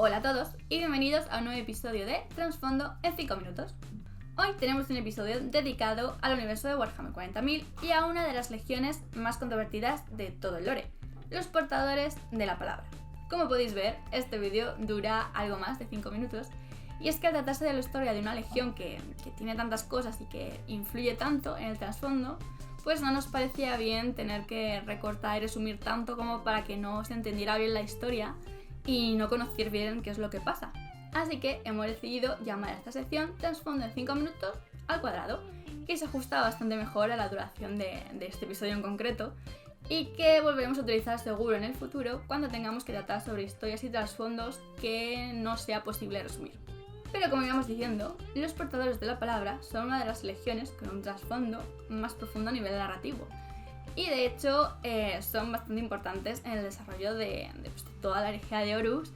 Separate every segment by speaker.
Speaker 1: Hola a todos y bienvenidos a un nuevo episodio de Trasfondo en 5 minutos. Hoy tenemos un episodio dedicado al universo de Warhammer 40.000 y a una de las legiones más controvertidas de todo el lore, los portadores de la palabra. Como podéis ver, este vídeo dura algo más de 5 minutos y es que al tratarse de la historia de una legión que tiene tantas cosas y que influye tanto en el trasfondo, pues no nos parecía bien tener que recortar y resumir tanto como para que no se entendiera bien la historia y no conocer bien qué es lo que pasa. Así que hemos decidido llamar a esta sección Trasfondo en 5 minutos al cuadrado, que se ajusta bastante mejor a la duración de este episodio en concreto y que volveremos a utilizar seguro en el futuro cuando tengamos que tratar sobre historias y trasfondos que no sea posible resumir. Pero como íbamos diciendo, los portadores de la palabra son una de las legiones con un trasfondo más profundo a nivel narrativo. Y de hecho son bastante importantes en el desarrollo de toda la herejía de Horus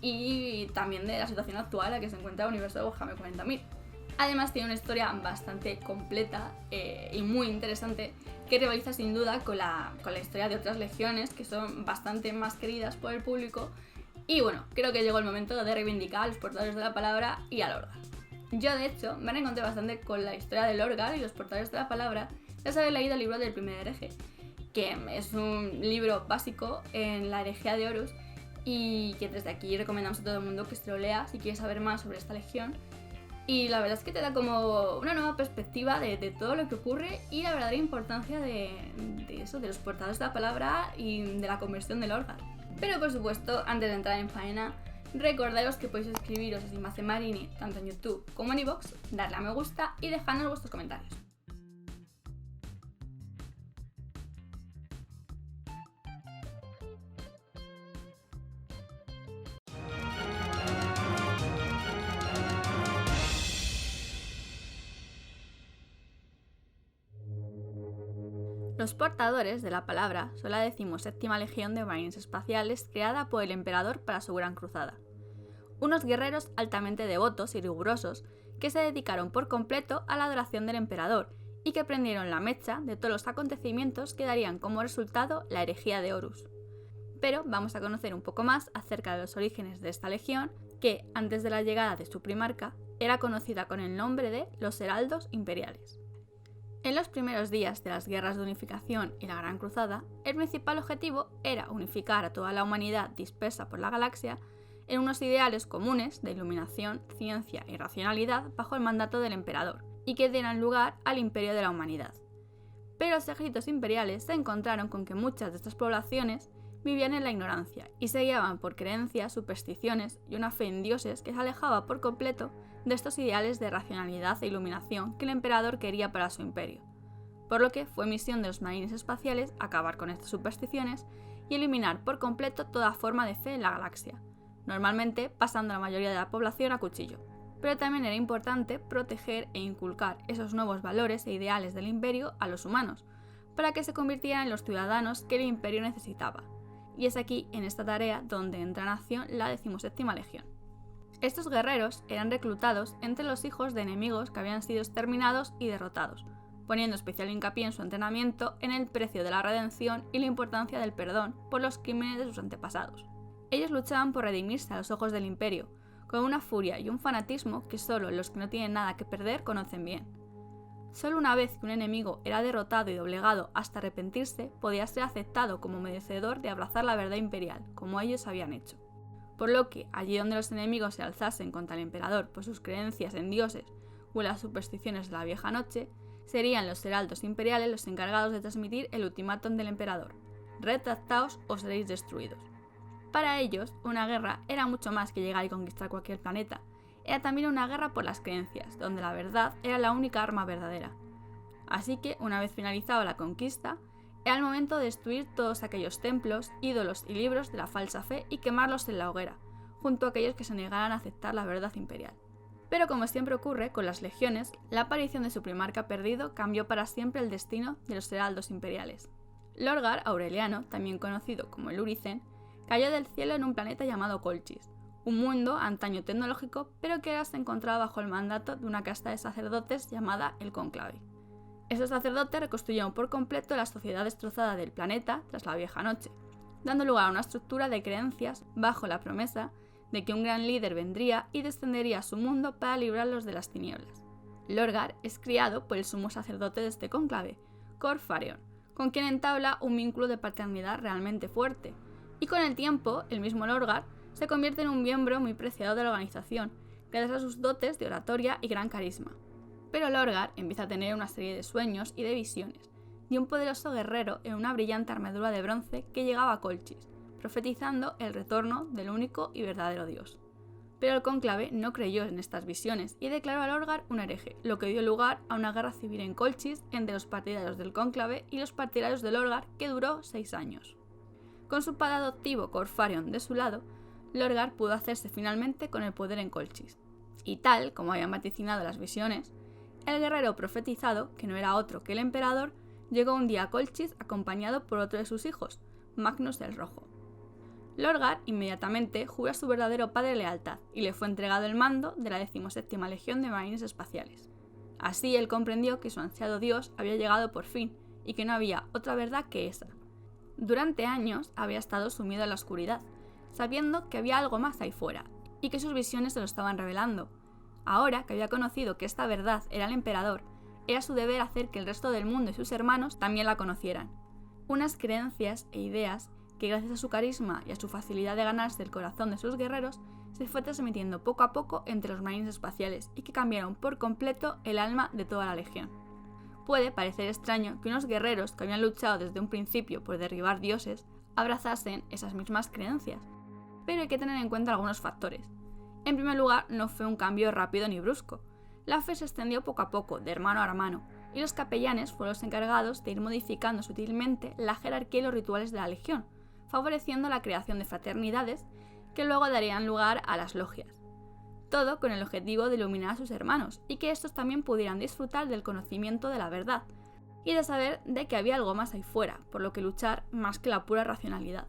Speaker 1: y también de la situación actual en la que se encuentra el universo de Warhammer 40.000. Además tiene una historia bastante completa y muy interesante que rivaliza sin duda con la historia de otras legiones que son bastante más queridas por el público. Y bueno, creo que llegó el momento de reivindicar a los portadores de la palabra y a Lorgar. Yo de hecho me reencontré bastante con la historia de Lorgar y los portadores de la palabra tras haber leído el libro del primer hereje, que es un libro básico en la herejía de Horus y que desde aquí recomendamos a todo el mundo que se lo lea si quiere saber más sobre esta legión. Y la verdad es que te da como una nueva perspectiva de todo lo que ocurre y la verdadera importancia de los portadores de la palabra y de la conversión de Lorgar. Pero por supuesto, antes de entrar en faena, recordaros que podéis escribiros a Simbace Marini tanto en YouTube como en iVoox, darle a me gusta y dejadnos vuestros comentarios. Los portadores de la palabra son la 17ª legión de marines espaciales creada por el emperador para su gran cruzada. Unos guerreros altamente devotos y rigurosos que se dedicaron por completo a la adoración del emperador y que prendieron la mecha de todos los acontecimientos que darían como resultado la herejía de Horus. Pero vamos a conocer un poco más acerca de los orígenes de esta legión que, antes de la llegada de su primarca, era conocida con el nombre de los Heraldos Imperiales. En los primeros días de las guerras de unificación y la Gran Cruzada, el principal objetivo era unificar a toda la humanidad dispersa por la galaxia en unos ideales comunes de iluminación, ciencia y racionalidad bajo el mandato del emperador, y que dieran lugar al imperio de la humanidad. Pero los ejércitos imperiales se encontraron con que muchas de estas poblaciones vivían en la ignorancia y se guiaban por creencias, supersticiones y una fe en dioses que se alejaba por completo de estos ideales de racionalidad e iluminación que el emperador quería para su imperio, por lo que fue misión de los marines espaciales acabar con estas supersticiones y eliminar por completo toda forma de fe en la galaxia, normalmente pasando a la mayoría de la población a cuchillo. Pero también era importante proteger e inculcar esos nuevos valores e ideales del imperio a los humanos, para que se convirtieran en los ciudadanos que el imperio necesitaba. Y es aquí, en esta tarea, donde entra en acción la 17ª legión. Estos guerreros eran reclutados entre los hijos de enemigos que habían sido exterminados y derrotados, poniendo especial hincapié en su entrenamiento en el precio de la redención y la importancia del perdón por los crímenes de sus antepasados. Ellos luchaban por redimirse a los ojos del imperio, con una furia y un fanatismo que solo los que no tienen nada que perder conocen bien. Solo una vez que un enemigo era derrotado y doblegado hasta arrepentirse, podía ser aceptado como merecedor de abrazar la verdad imperial, como ellos habían hecho. Por lo que, allí donde los enemigos se alzasen contra el emperador por sus creencias en dioses o en las supersticiones de la vieja noche, serían los heraldos imperiales los encargados de transmitir el ultimátum del emperador: retractaos o seréis destruidos. Para ellos, una guerra era mucho más que llegar y conquistar cualquier planeta, era también una guerra por las creencias, donde la verdad era la única arma verdadera. Así que, una vez finalizada la conquista, era el momento de destruir todos aquellos templos, ídolos y libros de la falsa fe y quemarlos en la hoguera, junto a aquellos que se negaran a aceptar la verdad imperial. Pero como siempre ocurre con las legiones, la aparición de su primarca perdido cambió para siempre el destino de los heraldos imperiales. Lorgar Aureliano, también conocido como el Luricen, cayó del cielo en un planeta llamado Colchis, un mundo antaño tecnológico, pero que ahora se encontraba bajo el mandato de una casta de sacerdotes llamada el Cónclave. Esos sacerdotes reconstruyeron por completo la sociedad destrozada del planeta tras la vieja noche, dando lugar a una estructura de creencias bajo la promesa de que un gran líder vendría y descendería a su mundo para librarlos de las tinieblas. Lorgar es criado por el sumo sacerdote de este cónclave, Corfarion, con quien entabla un vínculo de paternidad realmente fuerte, y con el tiempo, el mismo Lorgar se convierte en un miembro muy preciado de la organización, gracias a sus dotes de oratoria y gran carisma. Pero Lorgar empieza a tener una serie de sueños y de visiones, de un poderoso guerrero en una brillante armadura de bronce que llegaba a Colchis, profetizando el retorno del único y verdadero Dios. Pero el cónclave no creyó en estas visiones y declaró a Lorgar un hereje, lo que dio lugar a una guerra civil en Colchis entre los partidarios del cónclave y los partidarios de Lorgar que duró 6 años. Con su padre adoptivo Corfarion de su lado, Lorgar pudo hacerse finalmente con el poder en Colchis. Y tal como habían vaticinado las visiones, el guerrero profetizado, que no era otro que el emperador, llegó un día a Colchis acompañado por otro de sus hijos, Magnus el Rojo. Lorgar inmediatamente juró a su verdadero padre lealtad y le fue entregado el mando de la 17ª Legión de Marines Espaciales. Así él comprendió que su ansiado dios había llegado por fin y que no había otra verdad que esa. Durante años había estado sumido en la oscuridad, sabiendo que había algo más ahí fuera y que sus visiones se lo estaban revelando. Ahora que había conocido que esta verdad era el emperador, era su deber hacer que el resto del mundo y sus hermanos también la conocieran. Unas creencias e ideas que gracias a su carisma y a su facilidad de ganarse el corazón de sus guerreros, se fue transmitiendo poco a poco entre los marines espaciales y que cambiaron por completo el alma de toda la legión. Puede parecer extraño que unos guerreros que habían luchado desde un principio por derribar dioses abrazasen esas mismas creencias, pero hay que tener en cuenta algunos factores. En primer lugar, no fue un cambio rápido ni brusco. La fe se extendió poco a poco, de hermano a hermano, y los capellanes fueron los encargados de ir modificando sutilmente la jerarquía y los rituales de la legión, favoreciendo la creación de fraternidades que luego darían lugar a las logias. Todo con el objetivo de iluminar a sus hermanos y que estos también pudieran disfrutar del conocimiento de la verdad y de saber de que había algo más ahí fuera, por lo que luchar más que la pura racionalidad.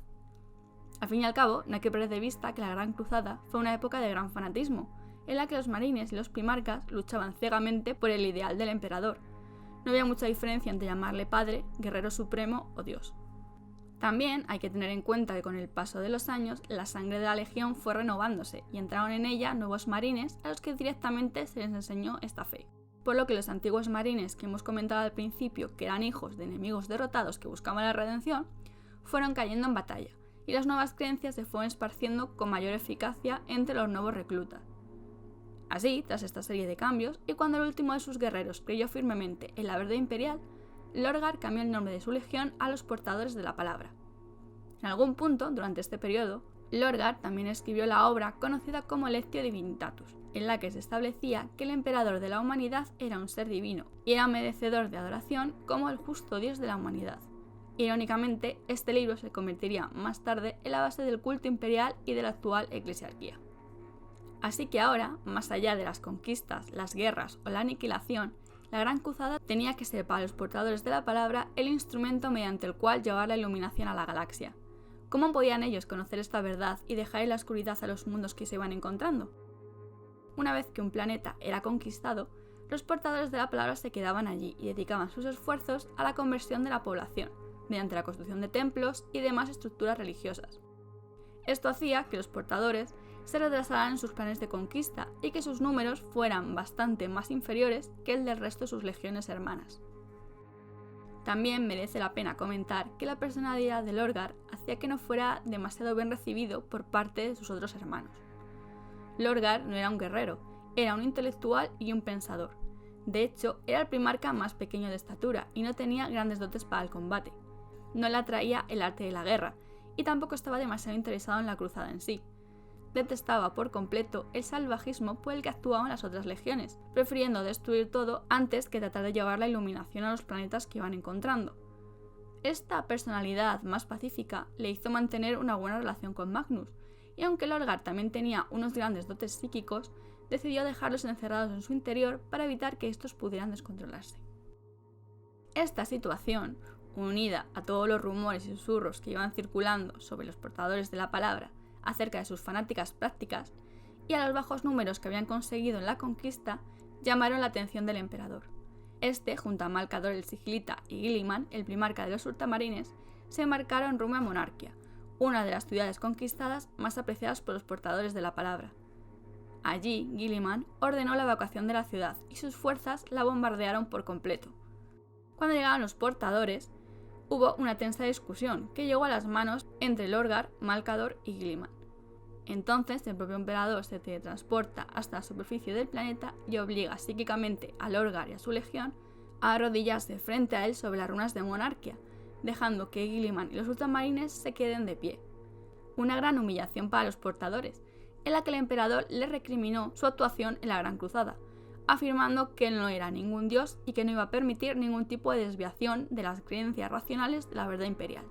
Speaker 1: Al fin y al cabo, no hay que perder de vista que la Gran Cruzada fue una época de gran fanatismo, en la que los marines y los primarcas luchaban ciegamente por el ideal del emperador. No había mucha diferencia entre llamarle padre, guerrero supremo o dios. También hay que tener en cuenta que con el paso de los años, la sangre de la legión fue renovándose y entraron en ella nuevos marines a los que directamente se les enseñó esta fe. Por lo que los antiguos marines que hemos comentado al principio, que eran hijos de enemigos derrotados que buscaban la redención, fueron cayendo en batalla, y las nuevas creencias se fueron esparciendo con mayor eficacia entre los nuevos reclutas. Así, tras esta serie de cambios, y cuando el último de sus guerreros creyó firmemente en la verdad imperial, Lorgar cambió el nombre de su legión a los portadores de la palabra. En algún punto, durante este periodo, Lorgar también escribió la obra conocida como Lectio Divinitatus, en la que se establecía que el emperador de la humanidad era un ser divino y era merecedor de adoración como el justo Dios de la humanidad. Irónicamente, este libro se convertiría más tarde en la base del culto imperial y de la actual eclesiarquía. Así que ahora, más allá de las conquistas, las guerras o la aniquilación, la Gran Cruzada tenía que ser para los portadores de la palabra el instrumento mediante el cual llevar la iluminación a la galaxia. ¿Cómo podían ellos conocer esta verdad y dejar en la oscuridad a los mundos que se iban encontrando? Una vez que un planeta era conquistado, los portadores de la palabra se quedaban allí y dedicaban sus esfuerzos a la conversión de la población, mediante la construcción de templos y demás estructuras religiosas. Esto hacía que los portadores se retrasaran en sus planes de conquista y que sus números fueran bastante más inferiores que el del resto de sus legiones hermanas. También merece la pena comentar que la personalidad de Lorgar hacía que no fuera demasiado bien recibido por parte de sus otros hermanos. Lorgar no era un guerrero, era un intelectual y un pensador. De hecho, era el primarca más pequeño de estatura y no tenía grandes dotes para el combate. No le atraía el arte de la guerra y tampoco estaba demasiado interesado en la cruzada en sí. Detestaba por completo el salvajismo por el que actuaban las otras legiones, prefiriendo destruir todo antes que tratar de llevar la iluminación a los planetas que iban encontrando. Esta personalidad más pacífica le hizo mantener una buena relación con Magnus, y aunque Lorgar también tenía unos grandes dotes psíquicos, decidió dejarlos encerrados en su interior para evitar que estos pudieran descontrolarse. Esta situación, unida a todos los rumores y susurros que iban circulando sobre los portadores de la palabra acerca de sus fanáticas prácticas y a los bajos números que habían conseguido en la conquista, llamaron la atención del emperador. Este, junto a Malcador el Sigilita y Guilliman, el primarca de los ultramarines, se embarcaron rumbo a Monarquia, una de las ciudades conquistadas más apreciadas por los portadores de la palabra. Allí, Guilliman ordenó la evacuación de la ciudad y sus fuerzas la bombardearon por completo. Cuando llegaron los portadores, hubo una tensa discusión que llegó a las manos entre Lorgar, Malcador y Guilliman. Entonces el propio emperador se teletransporta hasta la superficie del planeta y obliga psíquicamente a Lorgar y a su legión a arrodillarse frente a él sobre las runas de Monarquia, dejando que Guilliman y los ultramarines se queden de pie. Una gran humillación para los portadores, en la que el emperador le recriminó su actuación en la Gran Cruzada, afirmando que él no era ningún dios y que no iba a permitir ningún tipo de desviación de las creencias racionales de la verdad imperial.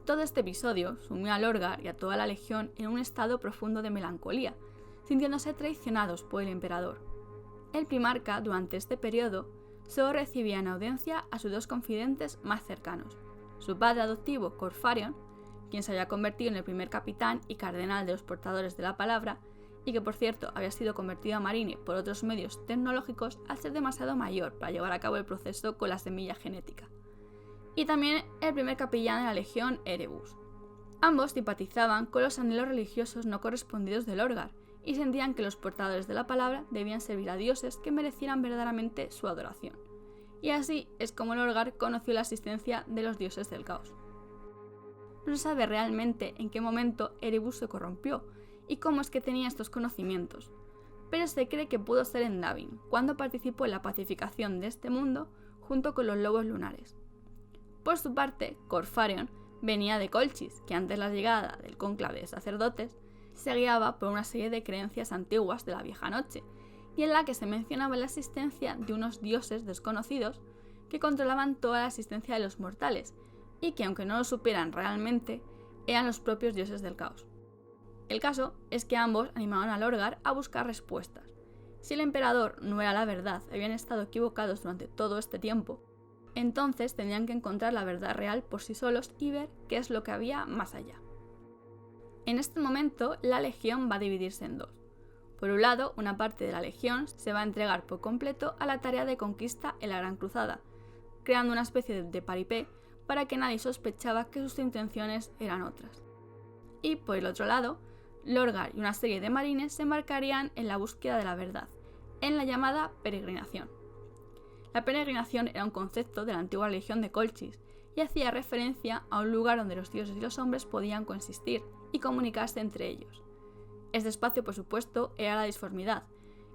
Speaker 1: Todo este episodio sumió a Lorgar y a toda la legión en un estado profundo de melancolía, sintiéndose traicionados por el emperador. El primarca, durante este periodo, solo recibía en audiencia a sus dos confidentes más cercanos, su padre adoptivo Corfarion, quien se había convertido en el primer capitán y cardenal de los portadores de la palabra, y que por cierto había sido convertido a marine por otros medios tecnológicos al ser demasiado mayor para llevar a cabo el proceso con la semilla genética. Y también el primer capellán de la legión, Erebus. Ambos simpatizaban con los anhelos religiosos no correspondidos de Lorgar y sentían que los portadores de la palabra debían servir a dioses que merecieran verdaderamente su adoración. Y así es como Lorgar conoció la existencia de los dioses del caos. No se sabe realmente en qué momento Erebus se corrompió y cómo es que tenía estos conocimientos, pero se cree que pudo ser en Davin, cuando participó en la pacificación de este mundo junto con los lobos lunares. Por su parte, Corfarion venía de Colchis, que antes de la llegada del cónclave de sacerdotes se guiaba por una serie de creencias antiguas de la vieja noche, y en la que se mencionaba la existencia de unos dioses desconocidos que controlaban toda la existencia de los mortales, y que aunque no lo supieran realmente, eran los propios dioses del caos. El caso es que ambos animaron a Lorgar a buscar respuestas. Si el emperador no era la verdad, habían estado equivocados durante todo este tiempo, entonces tendrían que encontrar la verdad real por sí solos y ver qué es lo que había más allá. En este momento, la legión va a dividirse en dos. Por un lado, una parte de la legión se va a entregar por completo a la tarea de conquista en la Gran Cruzada, creando una especie de paripé para que nadie sospechaba que sus intenciones eran otras. Y por el otro lado, Lorgar y una serie de marines se embarcarían en la búsqueda de la verdad, en la llamada peregrinación. La peregrinación era un concepto de la antigua religión de Colchis y hacía referencia a un lugar donde los dioses y los hombres podían coexistir y comunicarse entre ellos. Este espacio, por supuesto, era la disformidad,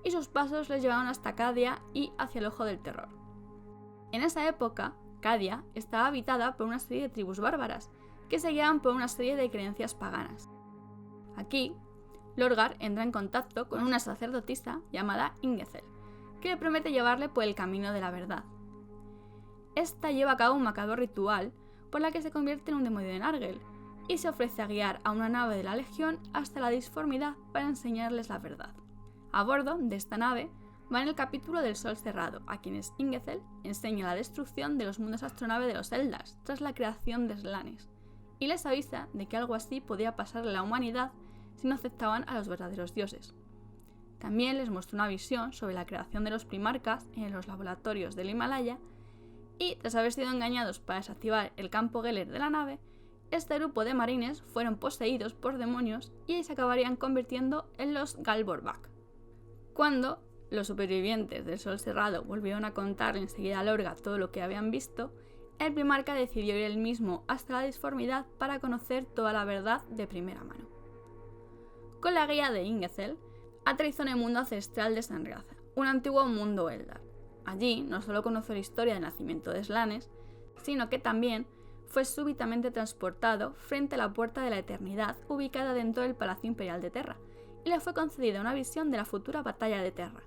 Speaker 1: y sus pasos les llevaban hasta Cadia y hacia el Ojo del Terror. En esa época, Cadia estaba habitada por una serie de tribus bárbaras, que se guiaban por una serie de creencias paganas. Aquí, Lorgar entra en contacto con una sacerdotisa llamada Ingethel, que le promete llevarle por el camino de la verdad. Esta lleva a cabo un macabro ritual por la que se convierte en un demonio de Nargel y se ofrece a guiar a una nave de la legión hasta la disformidad para enseñarles la verdad. A bordo de esta nave va en el capítulo del Sol Cerrado, a quienes Ingethel enseña la destrucción de los mundos astronave de los Eldars tras la creación de Slanes, y les avisa de que algo así podía pasarle a la humanidad si no aceptaban a los verdaderos dioses. También les mostró una visión sobre la creación de los primarcas en los laboratorios del Himalaya y, tras haber sido engañados para desactivar el campo Geller de la nave, este grupo de marines fueron poseídos por demonios y se acabarían convirtiendo en los Galvorbak. Cuando los supervivientes del Sol Cerrado volvieron a contarle enseguida a Lorgar todo lo que habían visto, el primarca decidió ir él mismo hasta la disformidad para conocer toda la verdad de primera mano. Con la guía de Ingethel, aterrizó en el mundo ancestral de Sanriaza, un antiguo mundo Eldar. Allí no solo conoció la historia del nacimiento de Slanes, sino que también fue súbitamente transportado frente a la Puerta de la Eternidad ubicada dentro del Palacio Imperial de Terra, y le fue concedida una visión de la futura batalla de Terra.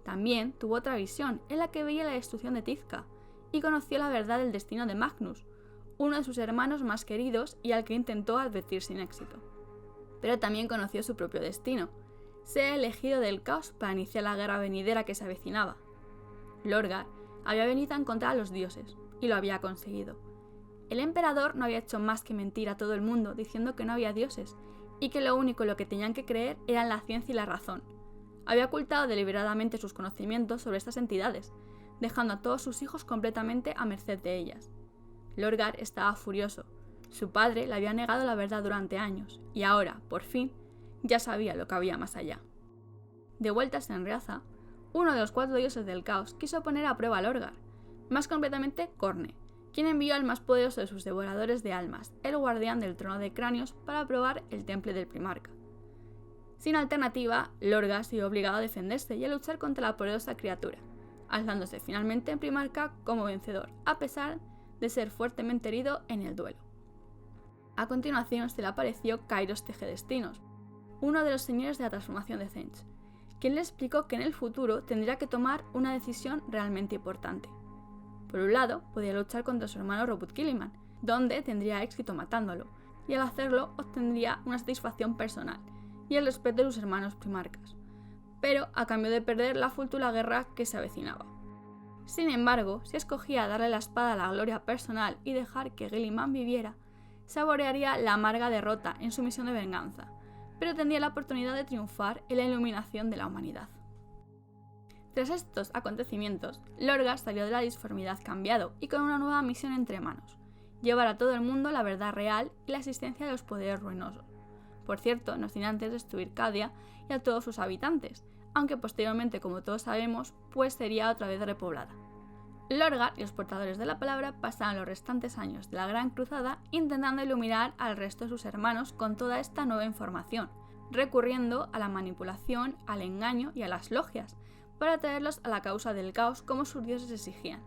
Speaker 1: También tuvo otra visión en la que veía la destrucción de Tizca, y conoció la verdad del destino de Magnus, uno de sus hermanos más queridos y al que intentó advertir sin éxito. Pero también conoció su propio destino, ser elegido del caos para iniciar la guerra venidera que se avecinaba. Lorgar había venido a encontrar a los dioses, y lo había conseguido. El emperador no había hecho más que mentir a todo el mundo diciendo que no había dioses, y que lo único en lo que tenían que creer eran la ciencia y la razón. Había ocultado deliberadamente sus conocimientos sobre estas entidades, dejando a todos sus hijos completamente a merced de ellas. Lorgar estaba furioso. Su padre le había negado la verdad durante años, y ahora, por fin, ya sabía lo que había más allá. De vueltas en Riaza, uno de los 4 dioses del caos quiso poner a prueba a Lorgar, más concretamente Corne, quien envió al más poderoso de sus devoradores de almas, el guardián del trono de cráneos, para probar el temple del Primarca. Sin alternativa, Lorgar se vio obligado a defenderse y a luchar contra la poderosa criatura, alzándose finalmente en Primarca como vencedor, a pesar de ser fuertemente herido en el duelo. A continuación se le apareció Kairos Tegedestinos, uno de los señores de la transformación de Tzeentch, quien le explicó que en el futuro tendría que tomar una decisión realmente importante. Por un lado, podía luchar contra su hermano Robut Guilliman, donde tendría éxito matándolo, y al hacerlo obtendría una satisfacción personal y el respeto de sus hermanos primarcas, pero a cambio de perder la futura guerra que se avecinaba. Sin embargo, si escogía darle la espada a la gloria personal y dejar que Guilliman viviera, saborearía la amarga derrota en su misión de venganza, pero tendría la oportunidad de triunfar en la iluminación de la humanidad. Tras estos acontecimientos, Lorgar salió de la disformidad cambiado y con una nueva misión entre manos: llevar a todo el mundo la verdad real y la existencia de los poderes ruinosos. Por cierto, no sin antes destruir Cadia y a todos sus habitantes, aunque posteriormente, como todos sabemos, pues sería otra vez repoblada. Lorgar y los portadores de la palabra pasaron los restantes años de la Gran Cruzada intentando iluminar al resto de sus hermanos con toda esta nueva información, recurriendo a la manipulación, al engaño y a las logias, para atraerlos a la causa del caos como sus dioses exigían,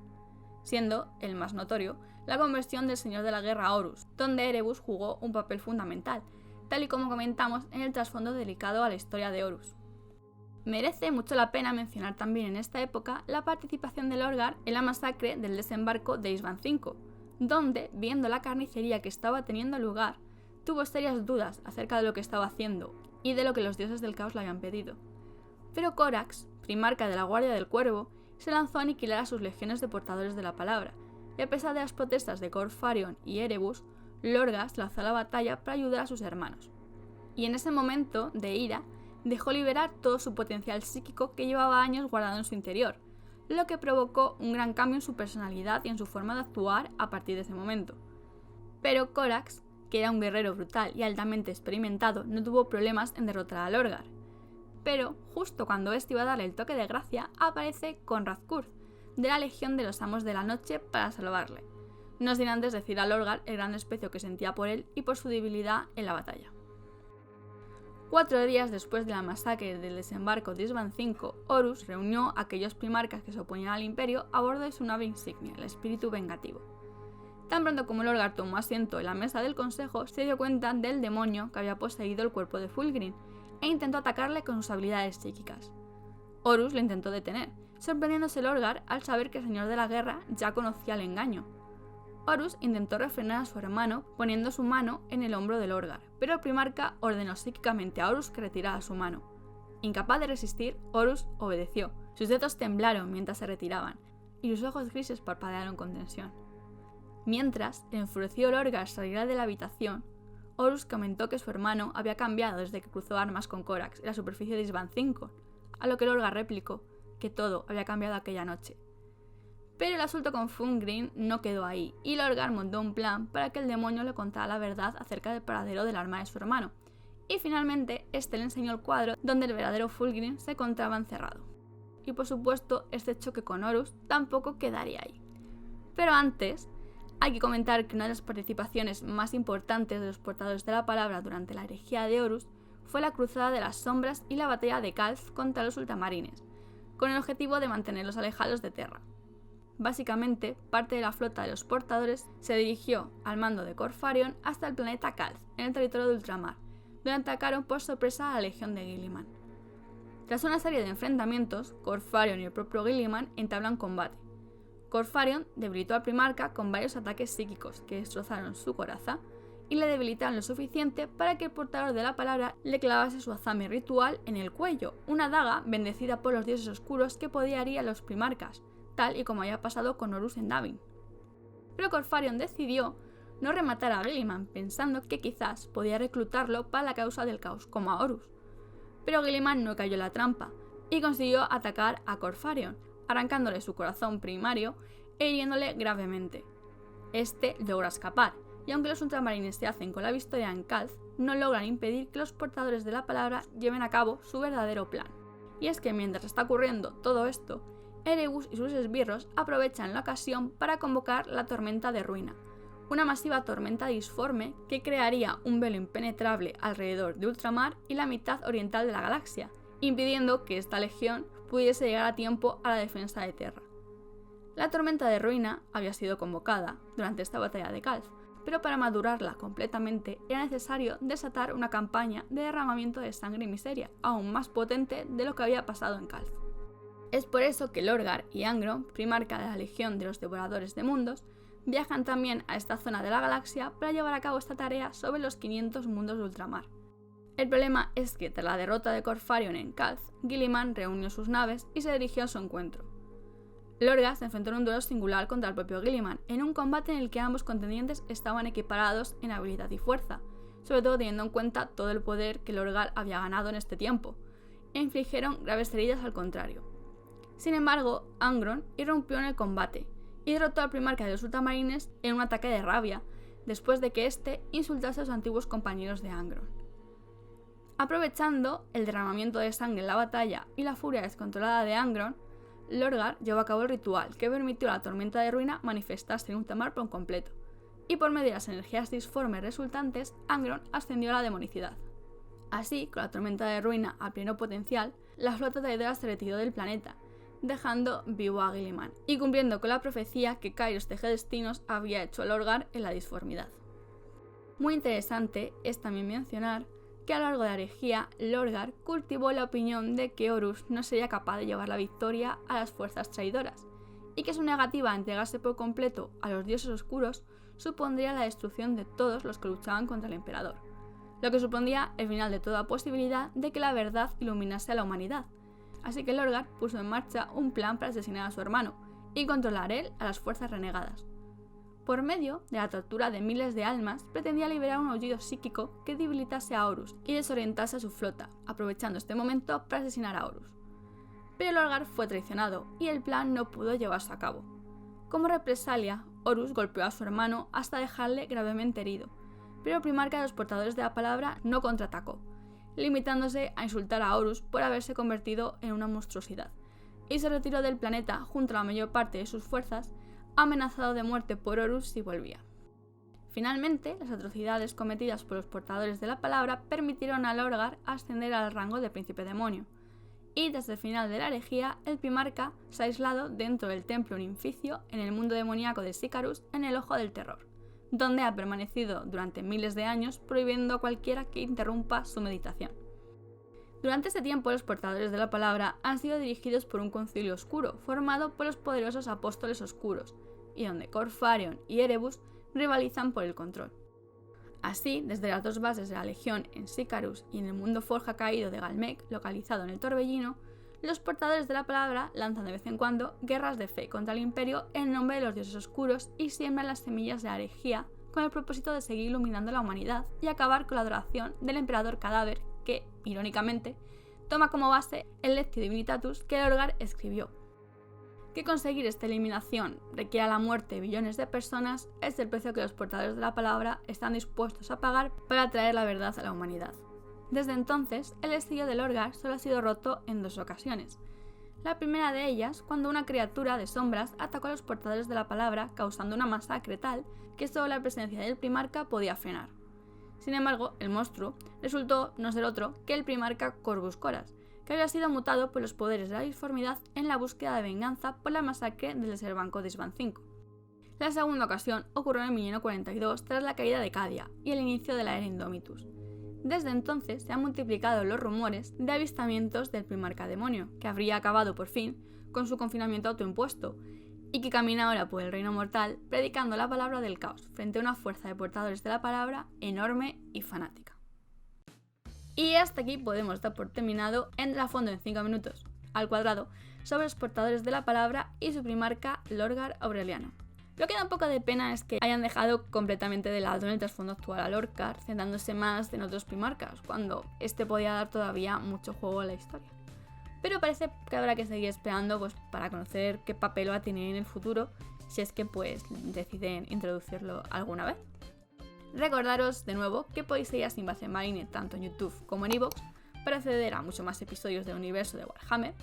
Speaker 1: siendo el más notorio la conversión del Señor de la Guerra a Horus, donde Erebus jugó un papel fundamental, tal y como comentamos en el trasfondo dedicado a la historia de Horus. Merece mucho la pena mencionar también en esta época la participación de Lorgar en la masacre del desembarco de Isvan V, donde, viendo la carnicería que estaba teniendo lugar, tuvo serias dudas acerca de lo que estaba haciendo y de lo que los dioses del caos le habían pedido. Pero Corax, primarca de la Guardia del Cuervo, se lanzó a aniquilar a sus legiones de portadores de la palabra, y a pesar de las protestas de Corfarion y Erebus, Lorgar se lanzó a la batalla para ayudar a sus hermanos. Y en ese momento de ira, dejó liberar todo su potencial psíquico que llevaba años guardado en su interior, lo que provocó un gran cambio en su personalidad y en su forma de actuar a partir de ese momento. Pero Corax, que era un guerrero brutal y altamente experimentado, no tuvo problemas en derrotar a Lorgar. Pero, justo cuando este iba a darle el toque de gracia, aparece Konrad Kurz, de la Legión de los Amos de la Noche, para salvarle, no sin antes decir a Lorgar el gran desprecio que sentía por él y por su debilidad en la batalla. 4 días después de la masacre del desembarco de Isvan V, Horus reunió a aquellos primarcas que se oponían al imperio a bordo de su nave insignia, el Espíritu Vengativo. Tan pronto como Lorgar tomó asiento en la mesa del consejo, se dio cuenta del demonio que había poseído el cuerpo de Fulgrim e intentó atacarle con sus habilidades psíquicas. Horus lo intentó detener, sorprendiéndose Lorgar al saber que el Señor de la Guerra ya conocía el engaño. Horus intentó refrenar a su hermano poniendo su mano en el hombro de Lorgar, pero el primarca ordenó psíquicamente a Horus que retirara su mano. Incapaz de resistir, Horus obedeció. Sus dedos temblaron mientras se retiraban, y sus ojos grises parpadearon con tensión. Mientras, el enfurecido Lorgar salía de la habitación, Horus comentó que su hermano había cambiado desde que cruzó armas con Corax en la superficie de Isvan V, a lo que Lorgar replicó que todo había cambiado aquella noche. Pero el asunto con Fulgrim no quedó ahí, y Lorgar montó un plan para que el demonio le contara la verdad acerca del paradero del arma de su hermano, y finalmente este le enseñó el cuadro donde el verdadero Fulgrim se encontraba encerrado. Y por supuesto, este choque con Horus tampoco quedaría ahí. Pero antes, hay que comentar que una de las participaciones más importantes de los portadores de la palabra durante la herejía de Horus fue la Cruzada de las Sombras y la batalla de Calth contra los ultramarines, con el objetivo de mantenerlos alejados de Terra. Básicamente, parte de la flota de los portadores se dirigió al mando de Corfarion hasta el planeta Calth, en el territorio de ultramar, donde atacaron por sorpresa a la Legión de Guilliman. Tras una serie de enfrentamientos, Corfarion y el propio Guilliman entablan combate. Corfarion debilitó al primarca con varios ataques psíquicos que destrozaron su coraza y le debilitaron lo suficiente para que el portador de la palabra le clavase su azame ritual en el cuello, una daga bendecida por los dioses oscuros que podía herir a los primarcas, tal y como había pasado con Horus en Davin. Pero Corfarion decidió no rematar a Guilliman, pensando que quizás podía reclutarlo para la causa del caos, como a Horus. Pero Guilliman no cayó en la trampa, y consiguió atacar a Corfarion, arrancándole su corazón primario e hiriéndole gravemente. Este logró escapar, y aunque los ultramarines se hacen con la victoria en Calth, no logran impedir que los portadores de la palabra lleven a cabo su verdadero plan. Y es que mientras está ocurriendo todo esto, Erebus y sus esbirros aprovechan la ocasión para convocar la tormenta de ruina, una masiva tormenta disforme que crearía un velo impenetrable alrededor de ultramar y la mitad oriental de la galaxia, impidiendo que esta legión pudiese llegar a tiempo a la defensa de Terra. La tormenta de ruina había sido convocada durante esta batalla de Calth, pero para madurarla completamente era necesario desatar una campaña de derramamiento de sangre y miseria, aún más potente de lo que había pasado en Calth. Es por eso que Lorgar y Angron, primarca de la Legión de los Devoradores de Mundos, viajan también a esta zona de la galaxia para llevar a cabo esta tarea sobre los 500 mundos de ultramar. El problema es que tras la derrota de Corfarion en Calth, Guilliman reunió sus naves y se dirigió a su encuentro. Lorgar se enfrentó en un duelo singular contra el propio Guilliman, en un combate en el que ambos contendientes estaban equiparados en habilidad y fuerza, sobre todo teniendo en cuenta todo el poder que Lorgar había ganado en este tiempo, e infligieron graves heridas al contrario. Sin embargo, Angron irrumpió en el combate y derrotó al primarca de los ultramarines en un ataque de rabia, después de que éste insultase a sus antiguos compañeros de Angron. Aprovechando el derramamiento de sangre en la batalla y la furia descontrolada de Angron, Lorgar llevó a cabo el ritual que permitió a la tormenta de ruina manifestarse en ultramar por completo, y por medio de las energías disformes resultantes, Angron ascendió a la demonicidad. Así, con la tormenta de ruina a pleno potencial, la flota traidora se retiró del planeta, dejando vivo a Guilliman, y cumpliendo con la profecía que Kairos Tejedestinos había hecho a Lorgar en la disformidad. Muy interesante es también mencionar que a lo largo de la herejía, Lorgar cultivó la opinión de que Horus no sería capaz de llevar la victoria a las fuerzas traidoras, y que su negativa a entregarse por completo a los dioses oscuros supondría la destrucción de todos los que luchaban contra el emperador, lo que supondría el final de toda posibilidad de que la verdad iluminase a la humanidad. Así que Lorgar puso en marcha un plan para asesinar a su hermano y controlar él a las fuerzas renegadas. Por medio de la tortura de miles de almas, pretendía liberar un aullido psíquico que debilitase a Horus y desorientase a su flota, aprovechando este momento para asesinar a Horus. Pero Lorgar fue traicionado y el plan no pudo llevarse a cabo. Como represalia, Horus golpeó a su hermano hasta dejarle gravemente herido, pero el primarca de los portadores de la palabra no contraatacó, limitándose a insultar a Horus por haberse convertido en una monstruosidad, y se retiró del planeta junto a la mayor parte de sus fuerzas, amenazado de muerte por Horus si volvía. Finalmente, las atrocidades cometidas por los portadores de la palabra permitieron a Lorgar ascender al rango de príncipe demonio, y desde el final de la herejía, el primarca se ha aislado dentro del templo ninficio en el mundo demoníaco de Sicarus en el Ojo del Terror, donde ha permanecido durante miles de años prohibiendo a cualquiera que interrumpa su meditación. Durante este tiempo, los portadores de la palabra han sido dirigidos por un concilio oscuro formado por los poderosos apóstoles oscuros, y donde Corfarion y Erebus rivalizan por el control. Así, desde las dos bases de la Legión en Sicarus y en el mundo forja caído de Galmec, localizado en el Torbellino, los portadores de la palabra lanzan de vez en cuando guerras de fe contra el Imperio en nombre de los dioses oscuros y siembran las semillas de la herejía con el propósito de seguir iluminando la humanidad y acabar con la adoración del emperador cadáver que, irónicamente, toma como base el Lectio Divinitatus que Lorgar escribió. Que conseguir esta eliminación requiera la muerte de billones de personas es el precio que los portadores de la palabra están dispuestos a pagar para traer la verdad a la humanidad. Desde entonces, el estilo de Lorgar solo ha sido roto en dos ocasiones. La primera de ellas, cuando una criatura de sombras atacó a los portadores de la palabra, causando una masacre tal que solo la presencia del primarca podía frenar. Sin embargo, el monstruo resultó no ser otro que el primarca Corvus Coras, que había sido mutado por los poderes de la disformidad en la búsqueda de venganza por la masacre del Serbanco de Svan V. La segunda ocasión ocurrió en el milenio 42 tras la caída de Cadia y el inicio de la era Indomitus. Desde entonces se han multiplicado los rumores de avistamientos del primarca demonio, que habría acabado por fin con su confinamiento autoimpuesto, y que camina ahora por el reino mortal predicando la palabra del caos frente a una fuerza de portadores de la palabra enorme y fanática. Y hasta aquí podemos dar por terminado Entra a fondo en 5 minutos al cuadrado sobre los portadores de la palabra y su primarca Lorgar Aureliano. Lo que da un poco de pena es que hayan dejado completamente de lado en el trasfondo actual a Lorgar, centrándose más en otros primarcas, cuando este podía dar todavía mucho juego a la historia. Pero parece que habrá que seguir esperando para conocer qué papel va a tener en el futuro, si es que deciden introducirlo alguna vez. Recordaros de nuevo que podéis seguir a Sinbad Marine tanto en YouTube como en iVoox para acceder a muchos más episodios del universo de Warhammer,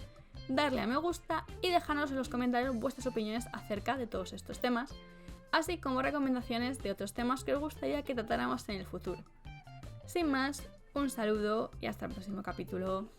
Speaker 1: darle a me gusta y dejarnos en los comentarios vuestras opiniones acerca de todos estos temas, así como recomendaciones de otros temas que os gustaría que tratáramos en el futuro. Sin más, un saludo y hasta el próximo capítulo.